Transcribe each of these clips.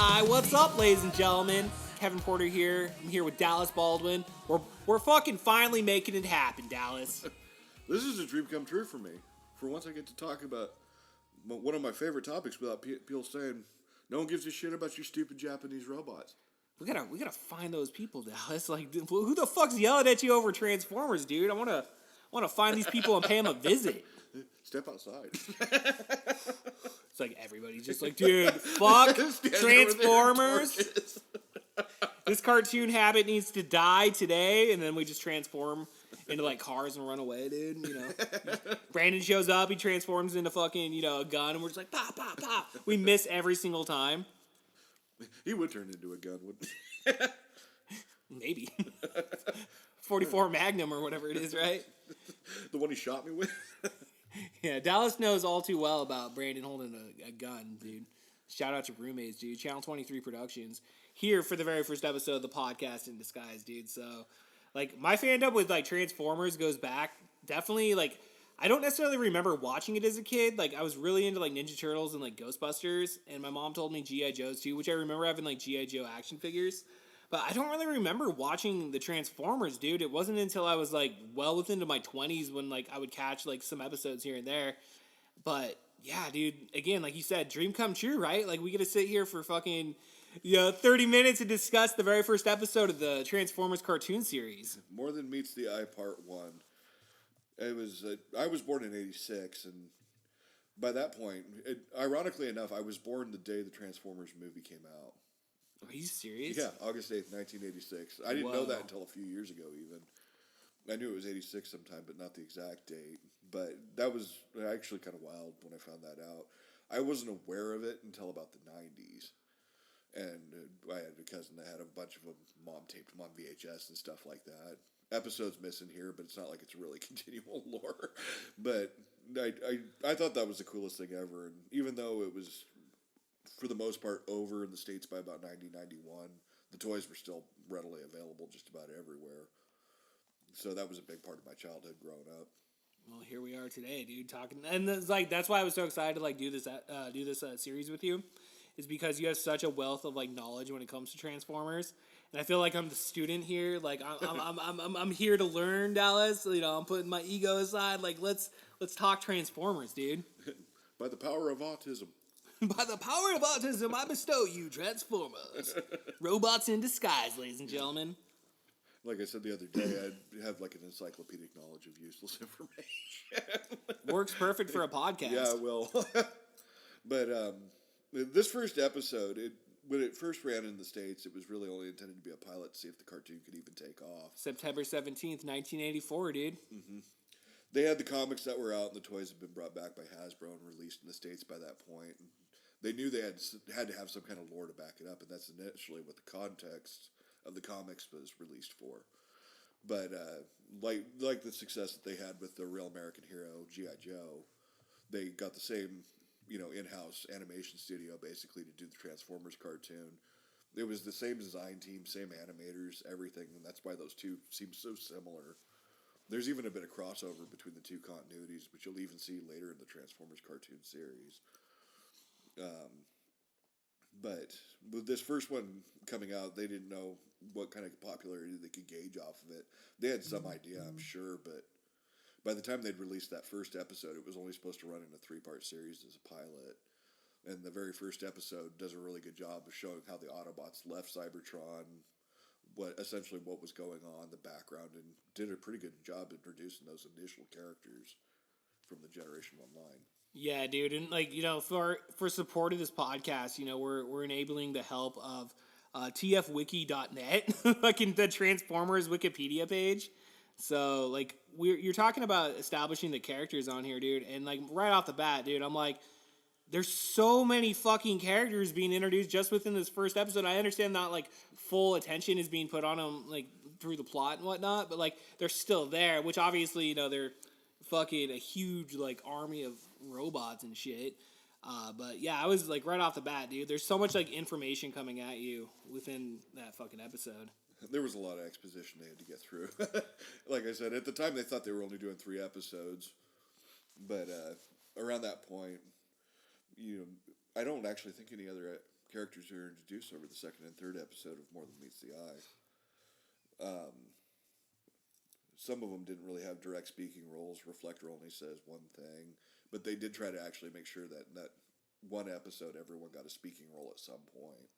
Hi, what's up, ladies and gentlemen? Kevin Porter here. I'm here with Dallas Baldwin. We're fucking finally making it happen, Dallas. This is a dream come true for me. For once, I get to talk about one of my favorite topics without people saying, "No one gives a shit about your stupid Japanese robots." We gotta find those people, Dallas. Like, who the fuck's yelling at you over Transformers, dude? I wanna find these people and pay them a visit. Step outside. It's like everybody's just like, dude, fuck Transformers. This cartoon habit needs to die today, and then we just transform into like cars and run away, dude. You know, Brandon shows up, he transforms into fucking a gun, and we're just like pop, pop, pop. We miss every single time. He would turn into a gun, wouldn't he? Maybe 44 Magnum or whatever it is, right? The one he shot me with. Yeah, Dallas knows all too well about Brandon holding a gun, dude. Shout out to roommates, dude. Channel 23 Productions here for the very first episode of the podcast in disguise, dude. So, like, my fandom with like Transformers goes back definitely. Like, I don't necessarily remember watching it as a kid. Like, I was really into like Ninja Turtles and like Ghostbusters, and my mom told me G.I. Joes too, which I remember having like G.I. Joe action figures. But I don't really remember watching the Transformers, dude. It wasn't until I was like well within my 20s when like I would catch like some episodes here and there. But yeah, dude, again, like you said, dream come true, right? Like we get to sit here for fucking 30 minutes and discuss the very first episode of the Transformers cartoon series. More Than Meets the Eye Part 1. It was I was born in 86, and by that point, ironically enough, I was born the day the Transformers movie came out. Are you serious? Yeah, August 8th, 1986. I didn't know that until a few years ago, even. I knew it was 86 sometime, but not the exact date. But that was actually kind of wild when I found that out. I wasn't aware of it until about the 90s. And I had a cousin that had a bunch of them. Mom taped them on VHS and stuff like that. Episodes missing here, but it's not like it's really continual lore. But I thought that was the coolest thing ever. And even though it was, for the most part, over in the States by about 1991, the toys were still readily available just about everywhere. So that was a big part of my childhood growing up. Well, here we are today, dude, talking, and it's like that's why I was so excited to like do this series with you, is because you have such a wealth of like knowledge when it comes to Transformers, and I feel like I'm the student here. Like I'm here to learn, Dallas. I'm putting my ego aside. Like let's talk Transformers, dude. By the power of autism. By the power of autism, I bestow you Transformers, robots in disguise, ladies and gentlemen. Like I said the other day, I have like an encyclopedic knowledge of useless information. Works perfect for a podcast. Yeah, well, but this first episode, when it first ran in the States, it was really only intended to be a pilot to see if the cartoon could even take off. September 17th, 1984, dude. Mm-hmm. They had the comics that were out, and the toys had been brought back by Hasbro and released in the States by that point. And they knew they had to have some kind of lore to back it up, and that's initially what the context of the comics was released for. But like the success that they had with the Real American Hero, G.I. Joe, they got the same in-house animation studio basically to do the Transformers cartoon. It was the same design team, same animators, everything, and that's why those two seem so similar. There's even a bit of crossover between the two continuities, which you'll even see later in the Transformers cartoon series. But with this first one coming out, they didn't know what kind of popularity they could gauge off of it. They had some idea, I'm sure, but by the time they'd released that first episode, it was only supposed to run in a 3-part series as a pilot. And the very first episode does a really good job of showing how the Autobots left Cybertron, what was going on, the background, and did a pretty good job introducing those initial characters from the Generation 1 line. Yeah, dude, and like for support of this podcast, we're enabling the help of tfwiki.net, like in the Transformers Wikipedia page. So like you're talking about establishing the characters on here, dude, and like right off the bat, dude, I'm like, there's so many fucking characters being introduced just within this first episode. I understand that like full attention is being put on them like through the plot and whatnot, but like they're still there, which obviously they're fucking a huge like army of robots and shit. But yeah, I was like right off the bat, dude. There's so much like information coming at you within that fucking episode. There was a lot of exposition they had to get through. Like I said, at the time they thought they were only doing 3 episodes, but around that point, I don't actually think any other characters who are introduced over the second and third episode of More Than Meets the Eye. Some of them didn't really have direct speaking roles. Reflector only says one thing, but they did try to actually make sure that in that one episode, everyone got a speaking role at some point.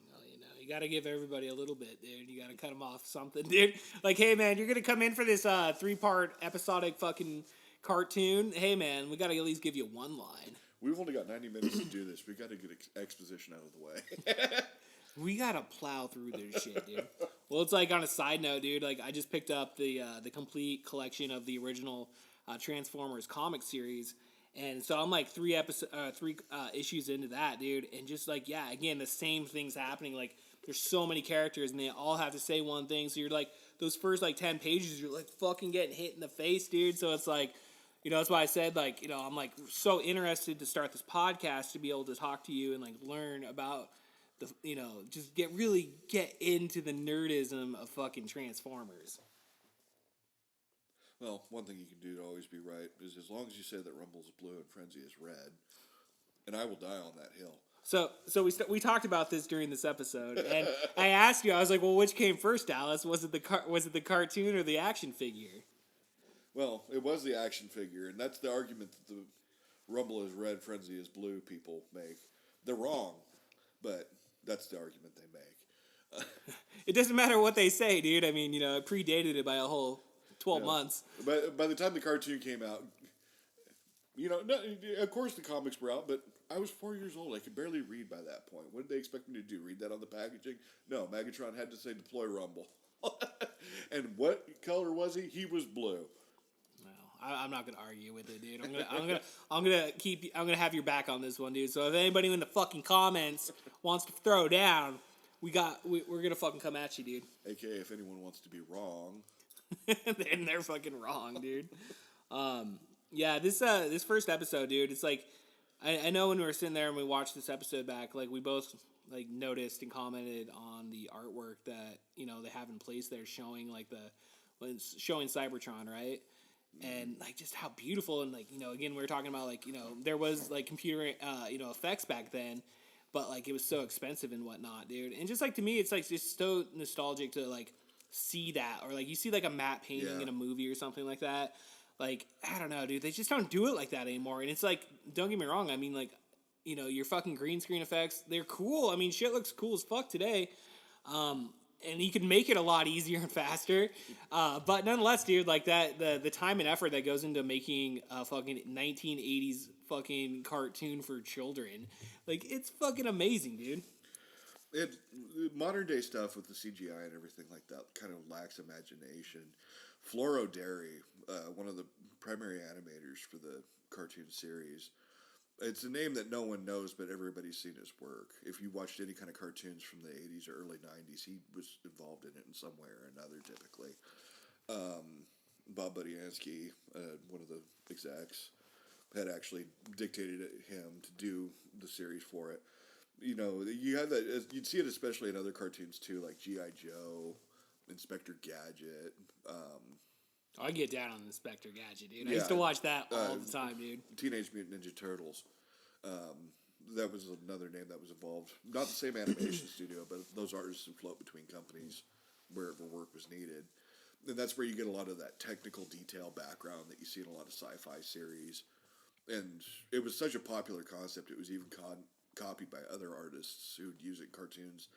Well, you got to give everybody a little bit, dude. You got to cut them off something, dude. Like, hey, man, you're going to come in for this 3-part episodic fucking cartoon. Hey, man, we got to at least give you one line. We've only got 90 minutes to do this. We got to get exposition out of the way. We got to plow through this shit, dude. Well, it's like on a side note, dude, like I just picked up the complete collection of the original Transformers comic series. And so I'm like 3 issues into that, dude. And just like, yeah, again, the same thing's happening. Like, there's so many characters and they all have to say one thing. So you're like, those first like 10 pages, you're like fucking getting hit in the face, dude. So it's like, that's why I said, like, I'm like so interested to start this podcast to be able to talk to you and like learn about the, just get into the nerdism of fucking Transformers. Well, one thing you can do to always be right is as long as you say that Rumble is blue and Frenzy is red, and I will die on that hill. So we talked about this during this episode, and I asked you, I was like, well, which came first, Dallas? Was it the cartoon or the action figure? Well, it was the action figure, and that's the argument that the Rumble is red, Frenzy is blue people make. They're wrong, but that's the argument they make. It doesn't matter what they say, dude. I mean, it predated it by a whole 12 months. But by the time the cartoon came out, of course the comics were out, but I was 4 years old. I could barely read by that point. What did they expect me to do? Read that on the packaging? No, Megatron had to say deploy Rumble. And what color was he? He was blue. I'm not gonna argue with it, dude. I'm gonna have your back on this one, dude. So if anybody in the fucking comments wants to throw down, we're gonna fucking come at you, dude. AKA if anyone wants to be wrong, then they're fucking wrong, dude. Yeah, this first episode, dude. It's like I know when we were sitting there and we watched this episode back, like we both like noticed and commented on the artwork that they have in place there, showing like showing Cybertron, right? And like just how beautiful, and like again we were talking about like there was like computer effects back then, but like it was so expensive and whatnot, dude. And just like to me, it's like just so nostalgic to like see that, or like you see like a matte painting in a movie or something like that. Like I don't know, dude. They just don't do it like that anymore. And it's like, don't get me wrong. I mean, like your fucking green screen effects, they're cool. I mean, shit looks cool as fuck today. And you can make it a lot easier and faster. But nonetheless, dude, like that, the time and effort that goes into making a fucking 1980s fucking cartoon for children, like it's fucking amazing, dude. Modern day stuff with the CGI and everything like that kind of lacks imagination. Floro Derry, one of the primary animators for the cartoon series, it's a name that no one knows, but everybody's seen his work. If you watched any kind of cartoons from the 80s or early 90s, he was involved in it in some way or another, typically. Bob Budiansky, one of the execs, had actually dictated him to do the series for it. You have that, you'd see it especially in other cartoons too, like G.I. Joe, Inspector Gadget. I get down on Inspector Gadget, dude. I used to watch that all the time, dude. Teenage Mutant Ninja Turtles. That was another name that was involved. Not the same animation studio, but those artists would float between companies wherever work was needed. And that's where you get a lot of that technical detail background that you see in a lot of sci-fi series. And it was such a popular concept, it was even copied by other artists who'd use it in cartoons.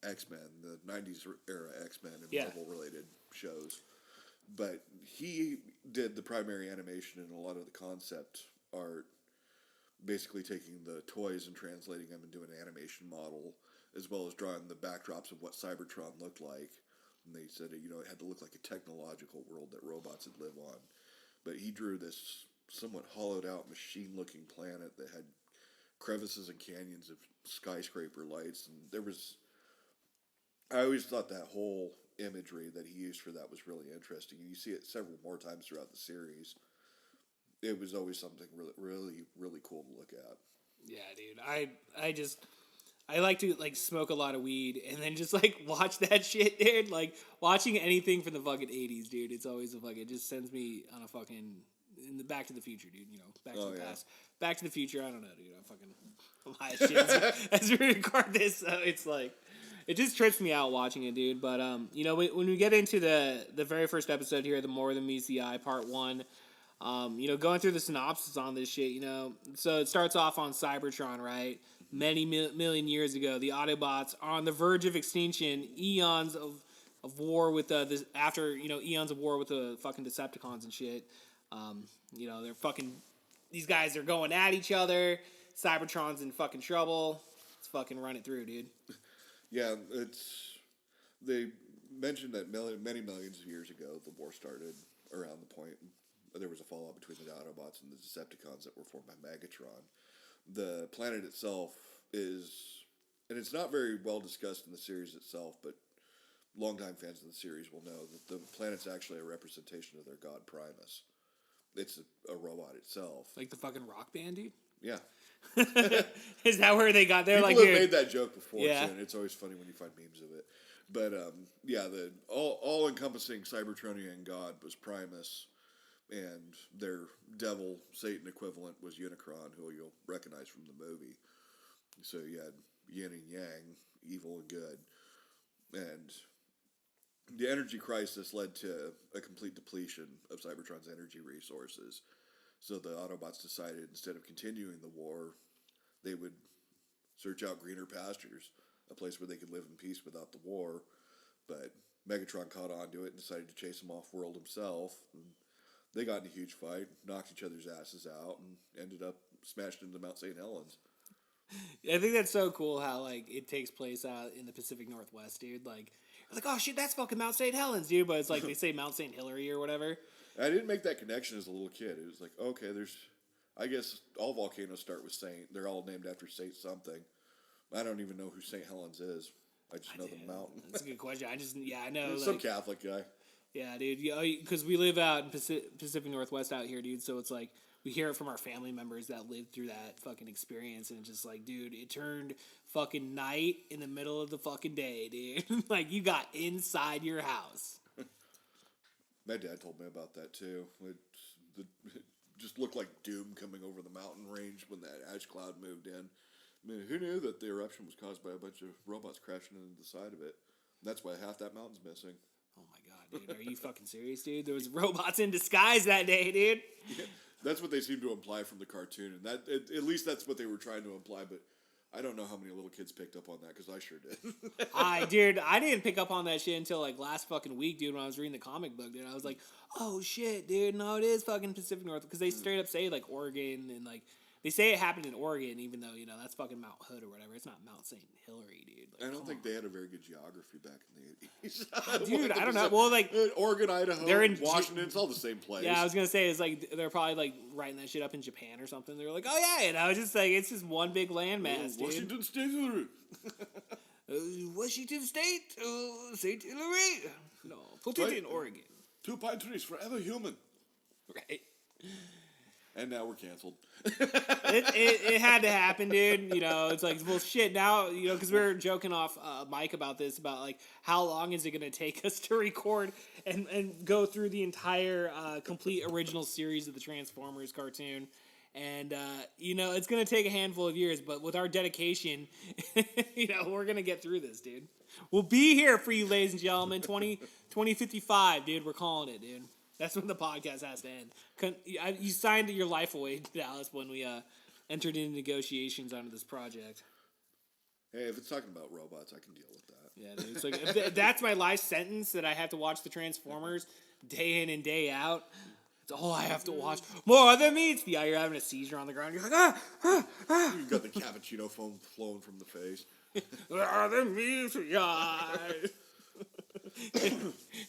X-Men, the 90s era X-Men and Marvel-related shows. But he did the primary animation and a lot of the concept art, basically taking the toys and translating them into an animation model, as well as drawing the backdrops of what Cybertron looked like. And they said, it had to look like a technological world that robots would live on. But he drew this somewhat hollowed-out, machine-looking planet that had crevices and canyons of skyscraper lights. And I always thought that whole imagery that he used for that was really interesting, and you see it several more times throughout the series. It was always something really, really, really cool to look at. Yeah, dude. I like to like smoke a lot of weed and then just like watch that shit, dude. Like watching anything from the fucking 80s, dude. It's always it just sends me on a fucking in the Back to the Future, dude. Back to Oh, the yeah. Past. Back to the Future. I don't know, dude. I'm high as shit as we record this. So it's like, it just trips me out watching it, dude. But when we get into the very first episode here, the More Than Meets the Eye, Part 1. Going through the synopsis on this shit, so it starts off on Cybertron, right? Many million years ago, the Autobots are on the verge of extinction. Eons of war with after eons of war with the fucking Decepticons and shit. They're fucking, these guys are going at each other. Cybertron's in fucking trouble. Let's fucking run it through, dude. Yeah, they mentioned that many millions of years ago, the war started around the point there was a fallout between the Autobots and the Decepticons that were formed by Megatron. The planet itself is, and it's not very well discussed in the series itself, but longtime fans of the series will know that the planet's actually a representation of their god Primus. It's a robot itself. Like the fucking Rock Band, dude? Yeah. Is that where they got there? People Like, have dude, made that joke before, Yeah. too, and it's always funny when you find memes of it. But, the all-encompassing Cybertronian god was Primus, and their devil, Satan equivalent was Unicron, who you'll recognize from the movie. So you had yin and yang, evil and good. And the energy crisis led to a complete depletion of Cybertron's energy resources. So the Autobots decided, instead of continuing the war, they would search out greener pastures, a place where they could live in peace without the war. But Megatron caught on to it and decided to chase them off-world himself. And they got in a huge fight, knocked each other's asses out, and ended up smashed into Mount St. Helens. I think that's so cool how, like, it takes place out in the Pacific Northwest, dude. Like, oh, shit, that's fucking Mount St. Helens, dude. But it's like they say Mount St. Hilary or whatever. I didn't make that connection as a little kid. It was like, okay, I guess all volcanoes start with Saint. They're all named after Saint something. I don't even know who St. Helens is. I just know the mountain. That's a good question. I know. Some Catholic guy. Yeah, dude. Because we live out in Pacific Northwest out here, dude. So it's like, we hear it from our family members that lived through that fucking experience, and it's just like, dude, it turned fucking night in the middle of the fucking day, dude. Like, you got inside your house. My dad told me about that too. It just looked like doom coming over the mountain range when that ash cloud moved in. I mean, who knew that the eruption was caused by a bunch of robots crashing into the side of it? And that's why half that mountain's missing. Oh my god, dude. Are you fucking serious, dude? There was robots in disguise that day, dude. Yeah, that's what they seem to imply from the cartoon, and at least that's what they were trying to imply. But I don't know how many little kids picked up on that, because I sure did. I didn't pick up on that shit until like last fucking week, dude. When I was reading the comic book, dude, I was like, oh shit, dude. No, it is fucking Pacific North, because they straight up say like Oregon, and like they say it happened in Oregon, even though that's fucking Mount Hood or whatever. It's not Mount St. Hilary, dude. Like, I don't think they had a very good geography back in the 80s. Dude, I don't know. Well, like Oregon, Idaho, they're in Washington, it's all the same place. Yeah, I was gonna say it's like they're probably like writing that shit up in Japan or something. They're like, oh yeah, and I was just like, it's just one big landmass, dude. Washington State. Washington State, St. Hilary. No, put it in Oregon. 2 pine trees, forever human. Right. And now we're canceled. It had to happen, dude. It's like, well, shit. Now, because we were joking off Mike about this, about like how long is it going to take us to record and go through the entire complete original series of the Transformers cartoon. And it's going to take a handful of years, but with our dedication, we're going to get through this, dude. We'll be here for you, ladies and gentlemen. 2055, dude. We're calling it, dude. That's when the podcast has to end. You signed your life away, Dallas, when we entered into negotiations onto this project. Hey, if it's talking about robots, I can deal with that. Yeah, dude. It's like, if that's my life sentence, that I have to watch the Transformers day in and day out. It's all I have to watch. More than meets. Yeah, you're having a seizure on the ground. You're like, You've got the cappuccino foam flowing from the face. More than meets. Yeah.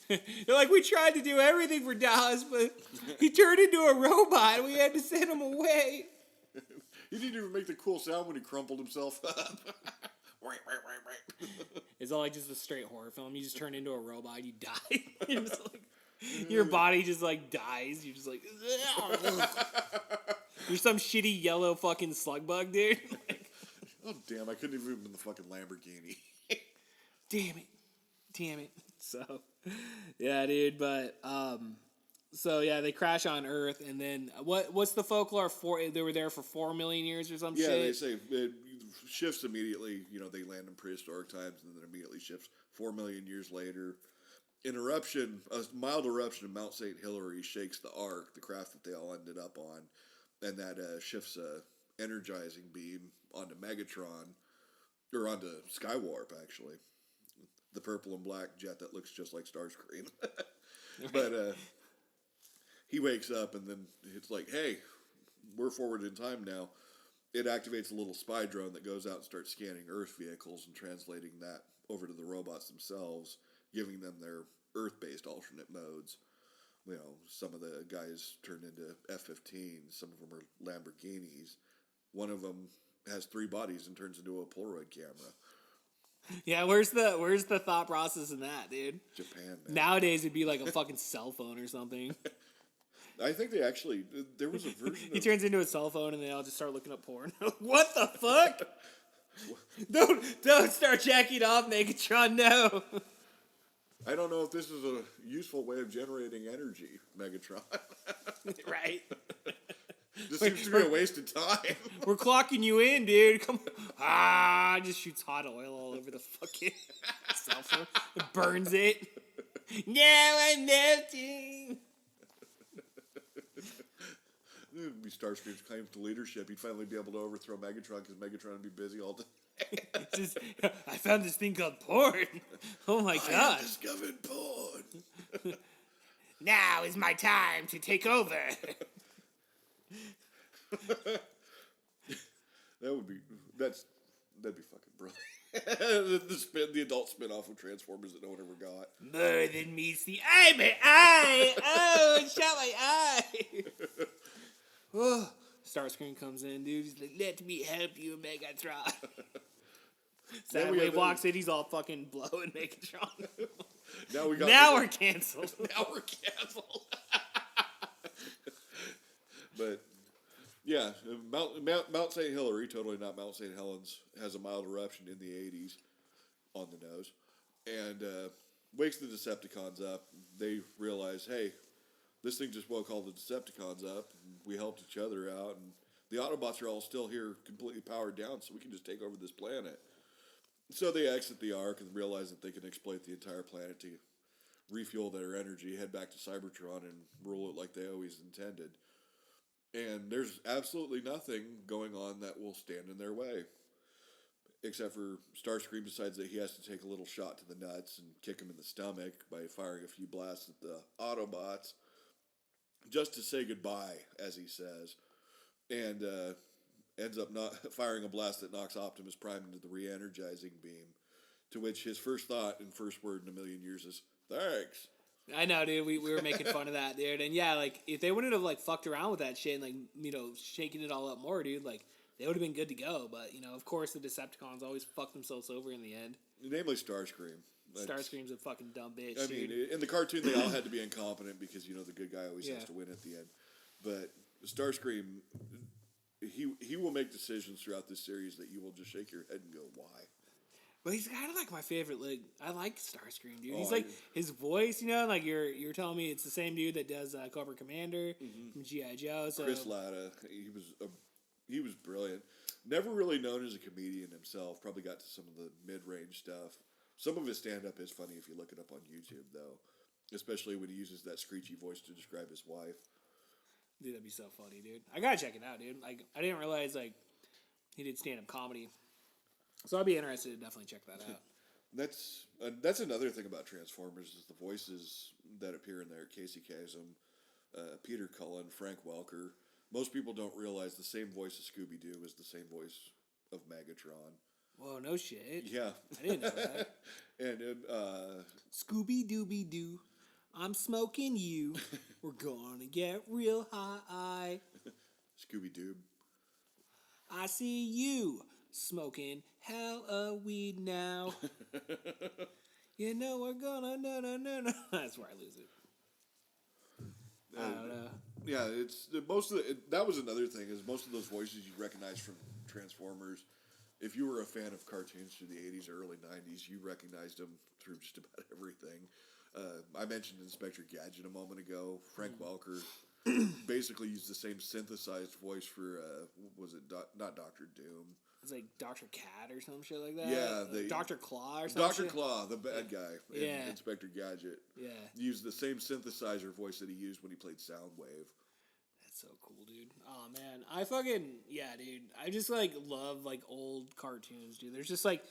They're like, we tried to do everything for Dallas, but he turned into a robot. We had to send him away. He didn't even make the cool sound when he crumpled himself up. It's all like just a straight horror film. You just turn into a robot, you die. You're just like, your body just like dies. You're just like, you're some shitty yellow fucking slug bug, dude. Like, oh damn! I couldn't even in the fucking Lamborghini. Damn it. So, yeah, dude. But So yeah, they crash on Earth, and then what's the folklore? They were there for 4 million years or some Yeah, shit. they say it shifts immediately. They land in prehistoric times, and then immediately shifts 4 million years later. An eruption, a mild eruption of Mount St. Hilary shakes the Ark, the craft that they all ended up on, and that shifts a energizing beam onto Megatron, or onto Skywarp, actually. The purple and black jet that looks just like Starscream. But he wakes up, and then it's like, hey, we're forward in time now. It activates a little spy drone that goes out and starts scanning Earth vehicles and translating that over to the robots themselves, giving them their Earth-based alternate modes. Some of the guys turn into F-15s, some of them are Lamborghinis. One of them has 3 bodies and turns into a Polaroid camera. Yeah, where's the thought process in that, dude? Japan, man. Nowadays it'd be like a fucking cell phone or something. I think there was a version He of... turns into a cell phone and they all just start looking up porn. What the fuck? Don't start jacking off, Megatron, no. I don't know if this is a useful way of generating energy, Megatron. Right. This seems to be a waste of time. We're clocking you in, dude. Come on. Just shoots hot oil all over the fucking cell phone. It burns it. Now I'm melting. It would be Starscream's claim to leadership. He'd finally be able to overthrow Megatron because Megatron would be busy all day. I found this thing called porn. Oh my I god. have discovered porn. Now is my time to take over. That'd be fucking brilliant. the adult spin-off of Transformers that no one ever got. More than meets the eye, my eye. Oh, it shot my eye. Oh, Starscream comes in, dude. He's like, let me help you, Megatron. Soundwave walks in, he's all fucking blowing Megatron. Now we're canceled. Now we're canceled. But yeah, Mount St. Hilary, totally not Mount St. Helens, has a mild eruption in the 80s on the nose, and wakes the Decepticons up. They realize, hey, this thing just woke all the Decepticons up, and we helped each other out, and the Autobots are all still here, completely powered down, so we can just take over this planet. So they exit the Ark and realize that they can exploit the entire planet to refuel their energy, head back to Cybertron, and rule it like they always intended. And there's absolutely nothing going on that will stand in their way. Except for Starscream decides that he has to take a little shot to the nuts and kick him in the stomach by firing a few blasts at the Autobots, just to say goodbye, as he says. And ends up not firing a blast that knocks Optimus Prime into the re-energizing beam, to which his first thought and first word in a million years is, thanks. I know, dude. We were making fun of that, dude. And yeah, like, if they wouldn't have, like, fucked around with that shit and, like, shaking it all up more, dude, like, they would have been good to go. But, of course, the Decepticons always fuck themselves over in the end. Namely Starscream. Starscream's a fucking dumb bitch, I dude. mean, in the cartoon, they all had to be incompetent because, the good guy always has to win at the end. But Starscream, he will make decisions throughout this series that you will just shake your head and go, why? But he's kind of like my favorite. Like, I like Starscream, dude. He's like his voice, like you're telling me it's the same dude that does Cobra Commander from G.I. Joe. So Chris Latta, he was brilliant. Never really known as a comedian himself. Probably got to some of the mid-range stuff. Some of his stand-up is funny if you look it up on YouTube, though. Especially when he uses that screechy voice to describe his wife. Dude, that'd be so funny, dude. I gotta check it out, dude. Like, I didn't realize like he did stand-up comedy. So I'd be interested to definitely check that out. That's another thing about Transformers is the voices that appear in there. Casey Kasem, Peter Cullen, Frank Welker. Most people don't realize the same voice of Scooby-Doo is the same voice of Megatron. Whoa, no shit. Yeah. I didn't know that. And Scooby-Dooby-Doo, I'm smoking you. We're gonna get real high. Scooby-Doo. I see you smoking hella weed now. We're gonna no. That's where I lose it. I don't know. Yeah, that was another thing is most of those voices you recognize from Transformers. If you were a fan of cartoons through the 80s or early 90s, you recognized them through just about everything. I mentioned Inspector Gadget a moment ago. Frank Welker basically used the same synthesized voice for, was it not Doctor Doom? It's like Dr. Cat or some shit like that. Yeah, Dr. Claw or something. Dr. Claw, the bad guy in Yeah. Inspector Gadget. Yeah. Used the same synthesizer voice that he used when he played Soundwave. That's so cool, dude. Oh man, I fucking dude. I just like love like old cartoons, dude. There's just like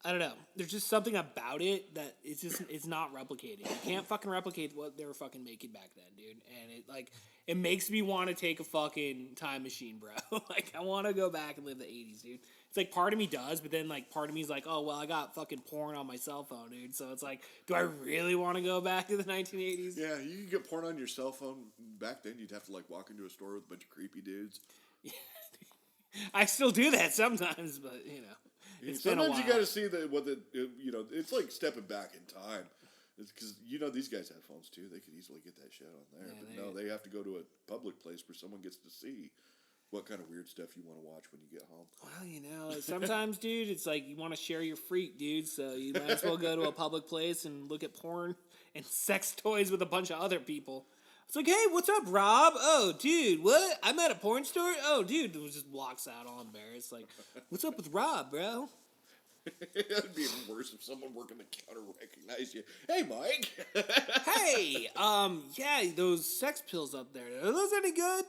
I don't know. There's just something about it that it's not replicated. You can't fucking replicate what they were fucking making back then, dude. And it makes me want to take a fucking time machine, bro. Like I want to go back and live the 80s, dude. It's like part of me does, but then like part of me is like, oh well, I got fucking porn on my cell phone, dude. So it's like, do I really want to go back to the 1980s? Yeah, you could get porn on your cell phone. Back then, you'd have to like walk into a store with a bunch of creepy dudes. Yeah, I still do that sometimes, but you know. It's Sometimes you got to see it's like stepping back in time. It's because these guys have phones too. They could easily get that shit on there, but they have to go to a public place where someone gets to see what kind of weird stuff you want to watch when you get home. Well, sometimes, dude, it's like you want to share your freak, dude. So you might as well go to a public place and look at porn and sex toys with a bunch of other people. It's like, hey, what's up, Rob? Oh, dude, what? I'm at a porn store? Oh, dude, just walks out all embarrassed. Like, what's up with Rob, bro? It'd be even worse if someone working the counter recognized you. Hey, Mike. Hey, yeah, those sex pills up there, are those any good?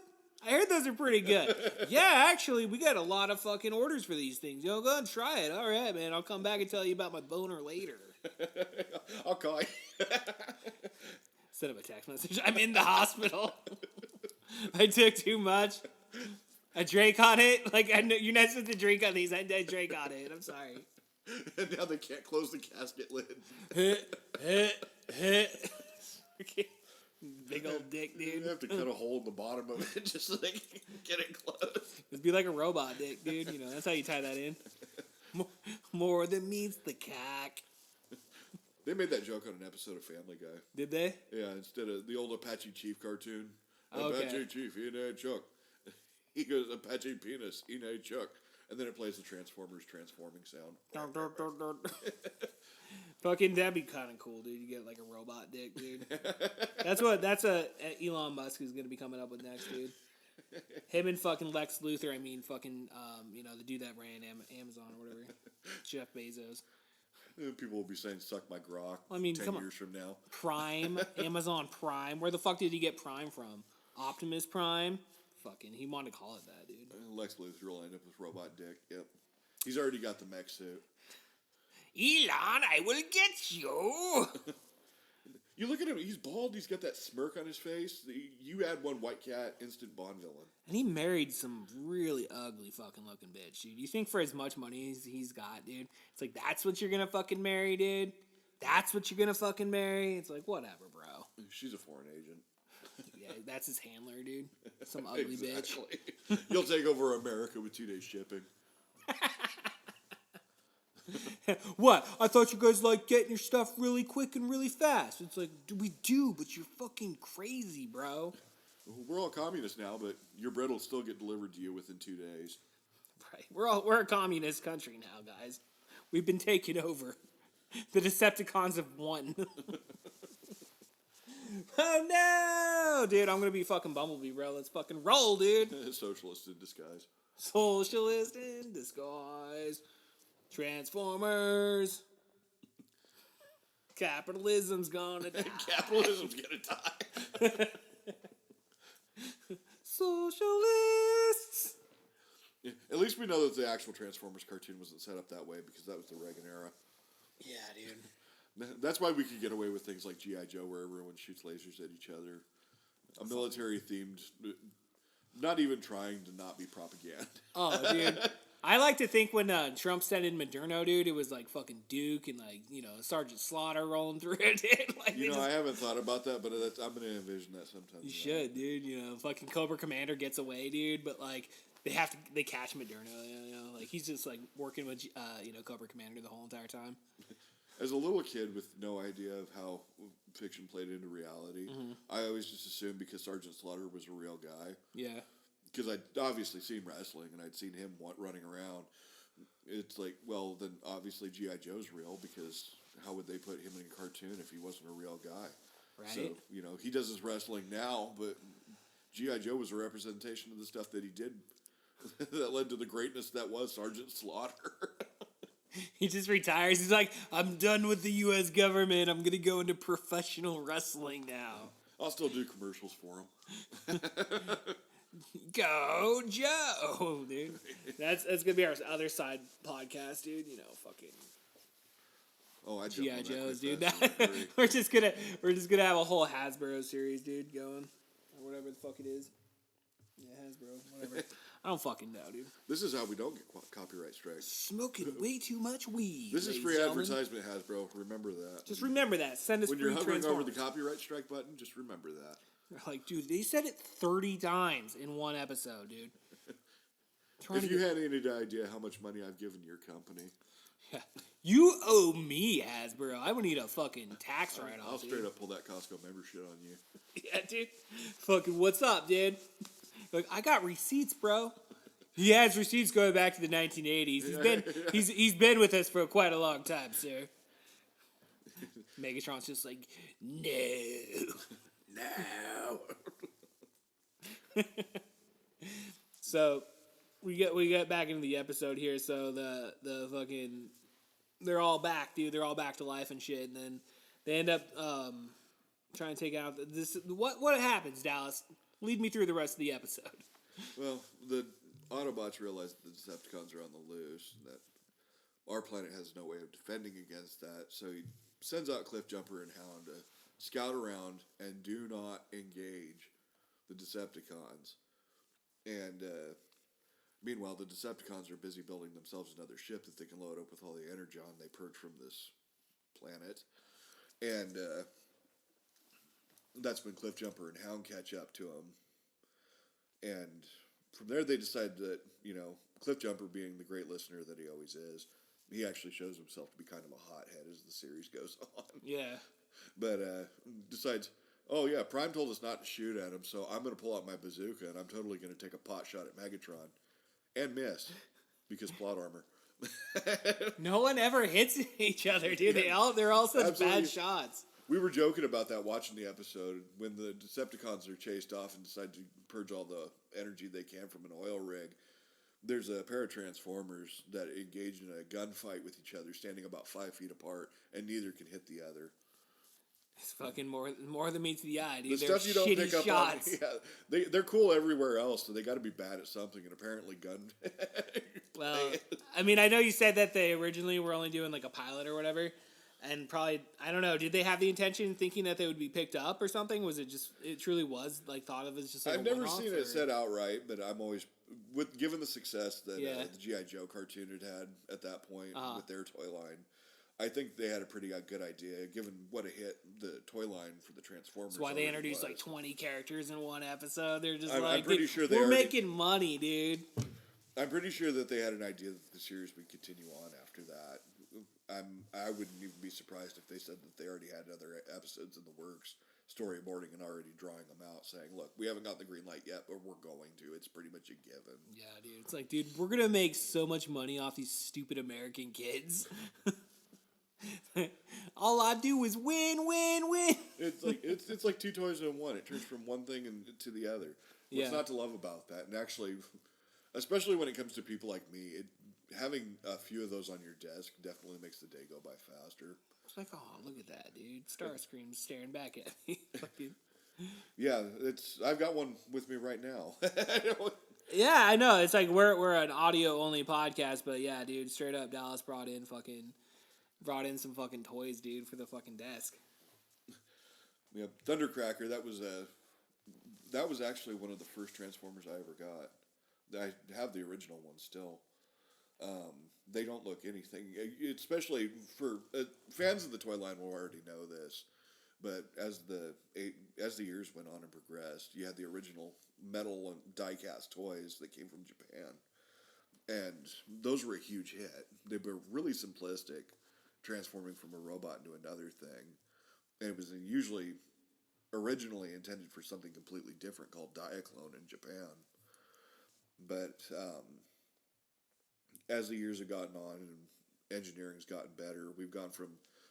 I heard those are pretty good. Yeah, actually, we got a lot of fucking orders for these things. Go ahead and try it. All right, man, I'll come back and tell you about my boner later. I'll call you. Send him a text message. I'm in the hospital. I took too much. I drank on it. Like, I know you're not supposed to drink on these. I drank on it. I'm sorry. And now they can't close the casket lid. Big old dick, dude. You have to cut a hole in the bottom of it just so they can get it closed. It'd be like a robot dick, dude. You know, that's how you tie that in. More than meets the cock. They made that joke on an episode of Family Guy. Did they? Yeah, instead of the old Apache Chief cartoon. Okay. Apache Chief, he ain't Chuck. He goes, Apache penis, he ain't Chuck. And then it plays the Transformers transforming sound. Fucking, that'd be kind of cool, dude. You get like a robot dick, dude. That's what Elon Musk is going to be coming up with next, dude. Him and fucking Lex Luthor, the dude that ran Amazon or whatever. Jeff Bezos. People will be saying, suck my grok 10 years from now. Prime, Amazon Prime. Where the fuck did he get Prime from? Optimus Prime? Fucking, he wanted to call it that, dude. Lex Luthor will end up with robot dick. Yep. He's already got the mech suit. Elon, I will get you. You look at him, he's bald, he's got that smirk on his face. You add one White Cat, instant Bond villain. And he married some really ugly fucking looking bitch, dude. You think for as much money as he's got, dude, it's like, that's what you're gonna fucking marry, dude? That's what you're gonna fucking marry? It's like, whatever, bro. She's a foreign agent. Yeah, that's his handler, dude. Some ugly bitch. You'll take over America with 2 days shipping. What? I thought you guys like getting your stuff really quick and really fast. It's like, we do, but you're fucking crazy, bro. We're all communists now, but your bread will still get delivered to you within 2 days. Right. We're a communist country now, guys. We've been taken over. The Decepticons have won. Oh no, dude! I'm gonna be fucking Bumblebee, bro. Let's fucking roll, dude. Socialist in disguise. Socialist in disguise. Transformers. Capitalism's gonna die. Capitalism's gonna die. Socialists. Yeah, at least we know that the actual Transformers cartoon wasn't set up that way because that was the Reagan era. Yeah, dude. That's why we could get away with things like G.I. Joe, where everyone shoots lasers at each other. A military-themed, not even trying to not be propaganda. Oh, dude. I like to think when Trump sent in Moderno, dude, it was like fucking Duke and like, Sergeant Slaughter rolling through it, dude. Like, I haven't thought about that, but I'm going to envision that sometimes. You should, dude. Fucking Cobra Commander gets away, dude, but like, they catch Moderno, like he's just like working with, Cobra Commander the whole entire time. As a little kid with no idea of how fiction played into reality, I always just assumed because Sergeant Slaughter was a real guy. Yeah. Because I'd obviously seen wrestling and I'd seen him running around. it's like, well, then obviously G.I. Joe's real, because how would they put him in a cartoon if he wasn't a real guy? Right. So, you know, he does his wrestling now, but G.I. Joe was a representation of the stuff that he did that led to the greatness that was Sergeant Slaughter. He just retires. He's like, I'm done with the U.S. government. I'm going to go into professional wrestling now. I'll still do commercials for him. Go Joe, dude. That's gonna be our other side podcast, dude. You know, fucking Oh, I G.I. Joes, dude. That we're just gonna have a whole Hasbro series, dude, going or whatever the fuck it is. Yeah, Hasbro, whatever. I don't fucking know, dude. This is how we don't get copyright strikes. Smoking way too much weed. This is ladies free and gentlemen. advertisement, Hasbro. Remember that. Just remember that. Send us When free you're hovering over the Transformers. copyright strike button, just remember that. Like, dude, they said it 30 times in one episode, dude. If you had any idea how much money I've given your company, Yeah. You owe me, Hasbro. I would need a fucking tax write-off. I'll dude. straight up pull that Costco membership on you. Yeah, dude. Fucking what's up, dude? Like, I got receipts, bro. He has receipts going back to the 1980s. He's been with us for quite a long time, sir. Megatron's just like, no. So we get back into the episode here. So the fucking they're all back, dude. They're all back to life and shit. And then they end up trying to take out this. What happens, Dallas? Lead me through the rest of the episode. Well, the Autobots realize that the Decepticons are on the loose, and that our planet has no way of defending against that. So he sends out Cliffjumper and Hound to scout around and do not engage the Decepticons. And meanwhile, the Decepticons are busy building themselves another ship that they can load up with all the energon they purge from this planet. And that's when Cliffjumper and Hound catch up to them. And from there, they decide that, you know, Cliffjumper, being the great listener that he always is, he actually shows himself to be kind of a hothead as the series goes on. Yeah. But decides, oh yeah, Prime told us not to shoot at him, so I'm going to pull out my bazooka and I'm totally going to take a pot shot at Megatron. And miss, because plot armor. No one ever hits each other, dude. They're all such Absolutely. bad shots. We were joking about that watching the episode when the Decepticons are chased off and decide to purge all the energy they can from an oil rig. There's a pair of Transformers that engage in a gunfight with each other, standing about 5 feet apart, and neither can hit the other. It's fucking more than meets the eye, dude. The They're stuff you don't shitty pick up shots. on, yeah, they're cool everywhere else, so they got to be bad at something, and apparently gun. Well, I mean, I know you said that they originally were only doing like a pilot or whatever, and probably, I don't know, did they have the intention thinking that they would be picked up or something? Was it just, it truly was like thought of as just like I've a never one-off, seen or? it said outright, but I'm always, given the success that Yeah. the G.I. Joe cartoon had at that point with their toy line, I think they had a pretty good idea, given what a hit the toy line for the Transformers. That's why they already introduced was. like 20 characters in one episode. They're just I'm like, pretty dude, sure they we're already- making money, dude. I'm pretty sure that they had an idea that the series would continue on after that. I wouldn't even be surprised if they said that they already had other episodes in the works, storyboarding and already drawing them out, saying, look, we haven't got the green light yet, but we're going to. It's pretty much a given. Yeah, dude. It's like, dude, we're going to make so much money off these stupid American kids. All I do is win, win, win. It's like two toys in one. It turns from one thing to the other. What's Yeah. not to love about that? And actually, especially when it comes to people like me, having a few of those on your desk definitely makes the day go by faster. It's like, oh, look at that, dude. Starscream's staring back at me. Fucking- Yeah, I've got one with me right now. yeah, I know. It's like we're an audio only podcast, but yeah, dude, straight up, Dallas brought in some fucking toys, dude, for the fucking desk. Yeah, Thundercracker. That was actually one of the first Transformers I ever got. I have the original one still. They don't look anything, especially for fans of the toy line will already know this. But as the years went on and progressed, you had the original metal and die-cast toys that came from Japan, and those were a huge hit. They were really simplistic, transforming from a robot into another thing, and it was usually originally intended for something completely different called Diaclone in Japan. But as the years have gotten on and engineering's gotten better, we've gone from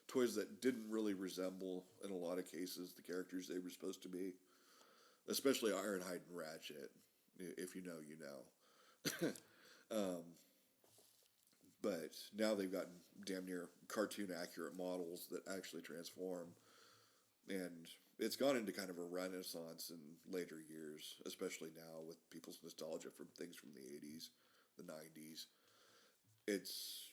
toys that didn't really resemble, in a lot of cases, the characters they were supposed to be. Especially Ironhide and Ratchet. If you know, you know. But now they've gotten damn near cartoon accurate models that actually transform. And it's gone into kind of a renaissance in later years, especially now with people's nostalgia from things from the 80s, the 90s. It's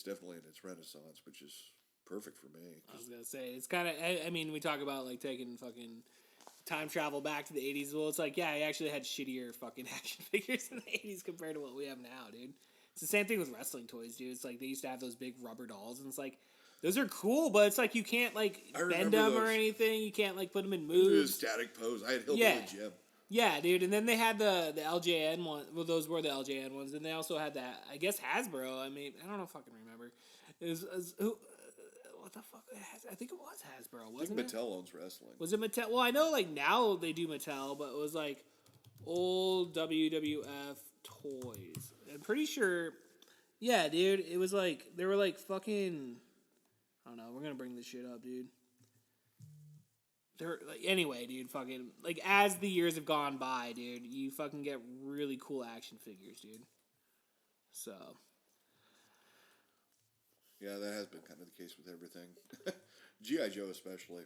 definitely in its renaissance, which is perfect for me. I was gonna say it's kind of. I mean, we talk about like taking fucking time travel back to the 80s. Well, it's like, yeah, he actually had shittier fucking action figures in the 80s compared to what we have now, dude. It's the same thing with wrestling toys, dude. It's like they used to have those big rubber dolls, and it's like those are cool, but it's like you can't like bend them or anything. You can't like put them in moves. Static pose. I had Hillbilly Jim. Yeah, dude. And then they had the LJN one. Well, those were the LJN ones, and they also had that. I guess Hasbro. I mean, I don't know if I can remember. What the fuck? I think it was Hasbro, wasn't it? Mattel owns wrestling. Was it Mattel? Well, I know like now they do Mattel, but it was like old WWF toys. I'm pretty sure. Yeah, dude. It was like they were like fucking. I don't know. We're gonna bring this shit up, dude. They're like anyway, dude. Fucking like as the years have gone by, dude, you fucking get really cool action figures, dude. So. Yeah, that has been kind of the case with everything. G.I. Joe especially.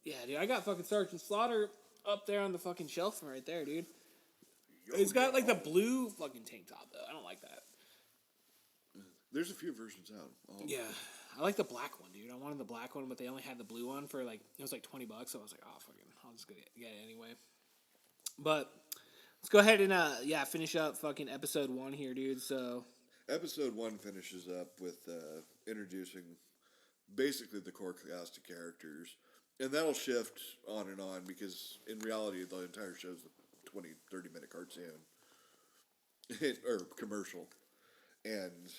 Yeah, dude, I got fucking Sergeant Slaughter up there on the fucking shelf right there, dude. It's got like the blue fucking tank top though. I don't like that. There's a few versions out. Yeah, I like the black one, dude. I wanted the black one, but they only had the blue one for like it was like $20. So I was like, oh fucking, I'll just get it anyway. But let's go ahead and finish up fucking episode 1 here, dude. So. Episode 1 finishes up with introducing basically the core cast of characters. And that'll shift on and on because in reality the entire show's a 20, 30-minute cartoon. Or commercial. And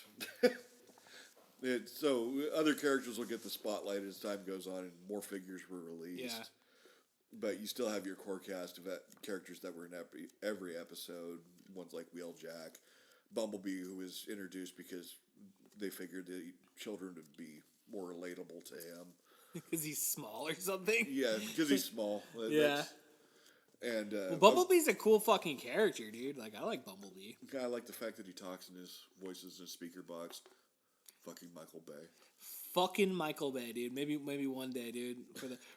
so other characters will get the spotlight as time goes on and more figures were released. Yeah. But you still have your core cast of characters that were in every episode. Ones like Wheeljack. Bumblebee, who was introduced because they figured the children would be more relatable to him. Because he's small or something? Yeah, because he's small. Yeah. And Bumblebee's a cool fucking character, dude. Like, I like Bumblebee. I like the fact that he talks in his voices in a speaker box. Fucking Michael Bay. Fucking Michael Bay, dude. Maybe one day, dude.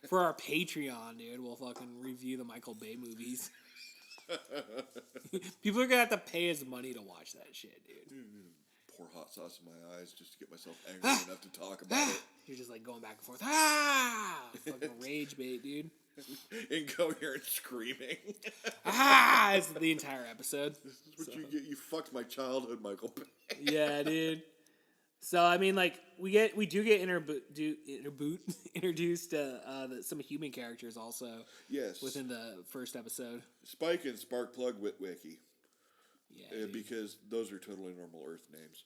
For our Patreon, dude, we'll fucking review the Michael Bay movies. People are gonna have to pay us money to watch that shit, dude. Pour hot sauce in my eyes just to get myself angry enough to talk about it. You're just like going back and forth. Fucking rage bait, dude. Incoherent screaming. It's the entire episode. This is what you get. You fucked my childhood, Michael Bay. Yeah, dude. So I mean, like we do get introduced to some human characters also. Yes. Within the first episode. Spike and Sparkplug Witwicky. Yeah. Because those are totally normal Earth names.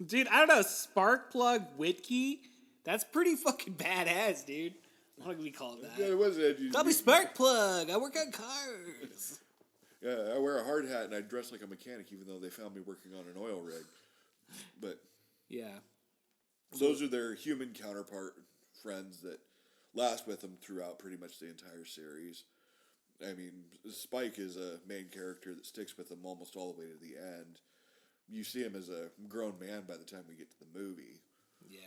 Dude, I don't know. Sparkplug Witky. That's pretty fucking badass, dude. I want to be called that. Yeah, it wasn't. Call me Sparkplug. I work on cars. Yeah, I wear a hard hat and I dress like a mechanic, even though they found me working on an oil rig. But. Yeah. Those are their human counterpart friends that last with them throughout pretty much the entire series. I mean, Spike is a main character that sticks with them almost all the way to the end. You see him as a grown man by the time we get to the movie. Yeah.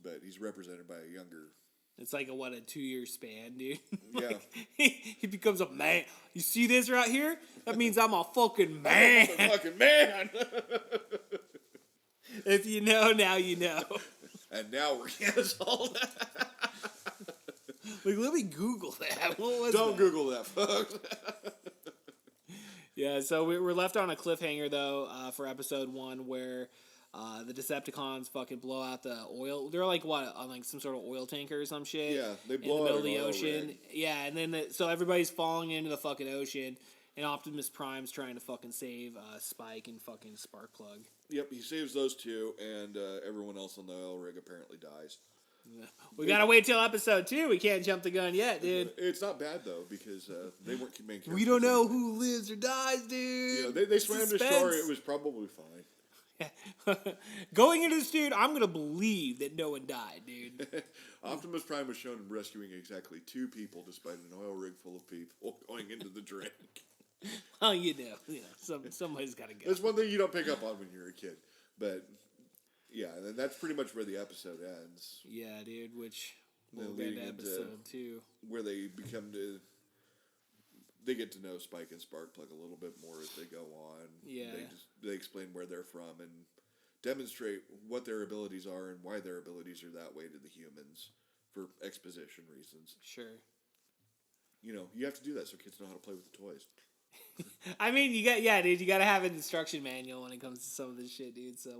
But he's represented by a younger... It's like a 2-year span, dude. Yeah. He becomes a man. You see this right here? That means I'm a fucking man. I'm a fucking man. If you know, now you know. And now we're canceled. Like, let me Google that. What was Don't that? Google that, folks. Yeah, so we're left on a cliffhanger, though, for episode 1, where the Decepticons fucking blow out the oil. They're like, what, on like some sort of oil tanker or some shit? Yeah, they blow in the middle of out the an oil ocean. rig. Yeah, and then so everybody's falling into the fucking ocean, and Optimus Prime's trying to fucking save Spike and fucking Sparkplug. Yep, he saves those two, and everyone else on the oil rig apparently dies. We gotta wait till episode 2. We can't jump the gun yet, dude. It's not bad, though, because they weren't main characters. We don't know who lives or dies, dude. Yeah, they swam to shore. It was probably fine. Going into this, dude, I'm gonna believe that no one died, dude. Optimus Prime was shown rescuing exactly 2 people despite an oil rig full of people going into the drink. Oh, you know, somebody's gotta go. That's one thing you don't pick up on when you're a kid. But, yeah, and that's pretty much where the episode ends. Yeah, dude, which Then we'll get leading to into episode 2. Where they they get to know Spike and Sparkplug a little bit more as they go on. Yeah. They explain where they're from and demonstrate what their abilities are and why their abilities are that way to the humans for exposition reasons. Sure. You know, you have to do that so kids know how to play with the toys. I mean, dude, you gotta have an instruction manual when it comes to some of this shit, dude. So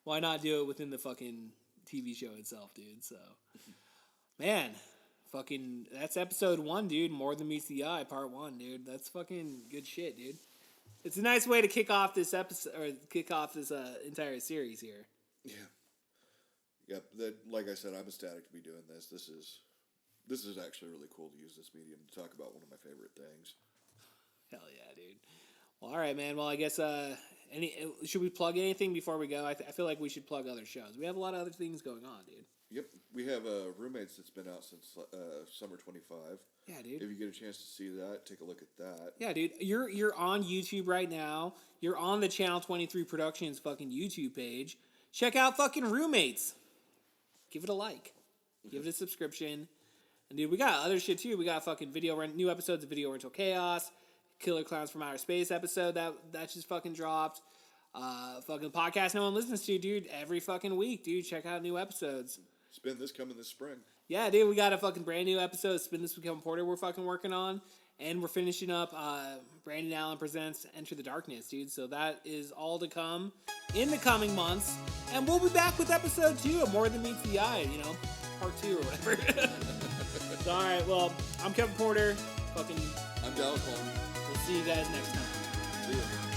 why not do it within the fucking TV show itself, dude? So, man, fucking, that's episode 1, dude. More Than Meets the Eye, part 1, dude. That's fucking good shit, dude. It's a nice way to kick off this episode, or kick off this entire series here. Yeah. Yep. That, like I said, I'm ecstatic to be doing this. This is actually really cool to use this medium to talk about one of my favorite things. Hell yeah, dude. Well, all right, man. Well, I guess should we plug anything before we go? I feel like we should plug other shows. We have a lot of other things going on, dude. Yep, we have Roommates that's been out since summer 25. Yeah, dude. If you get a chance to see that, take a look at that. Yeah, dude. You're on YouTube right now. You're on the Channel 23 Productions fucking YouTube page. Check out fucking Roommates. Give it a like. Give it a subscription. And dude, we got other shit too. We got fucking new episodes of Video Rental Chaos. Killer Clowns from Outer Space episode that just fucking dropped. Fucking podcast no one listens to, dude. Every fucking week, dude. Check out new episodes. Spin this coming this spring. Yeah, dude. We got a fucking brand new episode of Spin This Become Porter we're fucking working on. And we're finishing up Brandon Allen Presents Enter the Darkness, dude. So that is all to come in the coming months. And we'll be back with episode 2 of More Than Meets the Eye, you know, part 2 or whatever. So, all right, well, I'm Kevin Porter. I'm Dallas Baldwin. We'll see you guys next time. See ya.